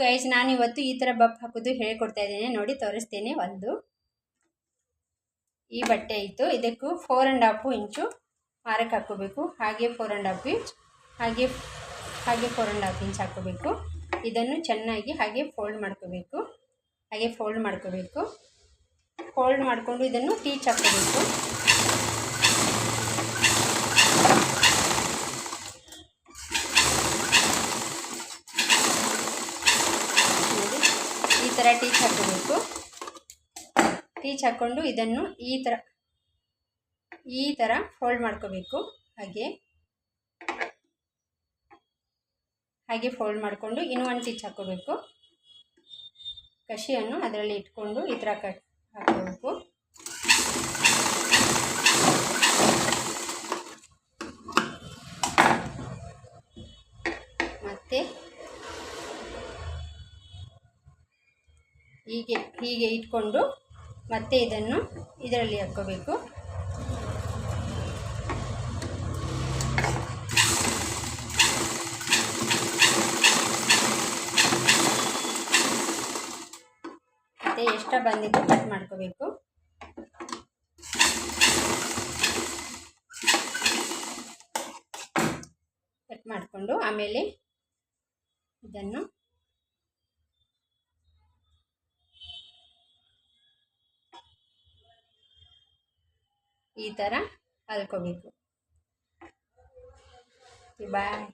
Guys, ನಾನು ಇವತ್ತು ಈ ಥರ ಬಫ್ ಹಾಕೋದು ಹೇಳ್ಕೊಡ್ತಾ ಇದ್ದೇನೆ. ನೋಡಿ ತೋರಿಸ್ತೇನೆ. ಒಂದು ಈ ಬಟ್ಟೆ ಇತ್ತು, ಇದಕ್ಕೂ 4.5 ಇಂಚು ಮಾರಕ್ಕೆ ಹಾಕೋಬೇಕು. ಹಾಗೆ 4.5 ಇಂಚ್, ಹಾಗೆ 4.5 ಇಂಚ್ ಹಾಕೋಬೇಕು. ಇದನ್ನು ಚೆನ್ನಾಗಿ ಹಾಗೆ ಫೋಲ್ಡ್ ಮಾಡ್ಕೋಬೇಕು. ಫೋಲ್ಡ್ ಮಾಡಿಕೊಂಡು ಇದನ್ನು ಟೀಚ್ ಹಾಕೋಬೇಕು. ಈ ಥರ ಟೀಚ್ ಹಾಕೋಬೇಕು. ಟೀಚ್ ಹಾಕ್ಕೊಂಡು ಇದನ್ನು ಈ ಥರ ಫೋಲ್ಡ್ ಮಾಡ್ಕೋಬೇಕು. ಹಾಗೆ ಫೋಲ್ಡ್ ಮಾಡಿಕೊಂಡು ಇನ್ನೂ ಒಂದು ಟೀಚ್ ಹಾಕೋಬೇಕು. ಕಷಿಯನ್ನು ಅದರಲ್ಲಿ ಇಟ್ಕೊಂಡು ಈ ಥರ ಕಟ್ ಹಾಕೋಬೇಕು. ಮತ್ತು ಹೀಗೆ ಇಟ್ಕೊಂಡು ಮತ್ತೆ ಇದನ್ನು ಇದರಲ್ಲಿ ಹಾಕ್ಕೋಬೇಕು. ಮತ್ತೆ ಎಷ್ಟು ಬಂದಿದ್ದು ಕಟ್ ಮಾಡ್ಕೋಬೇಕು. ಕಟ್ ಮಾಡಿಕೊಂಡು ಆಮೇಲೆ ಇದನ್ನು ಈ ಥರ ಅಲ್ಕೋಬೇಕು. ಬಾಯ್.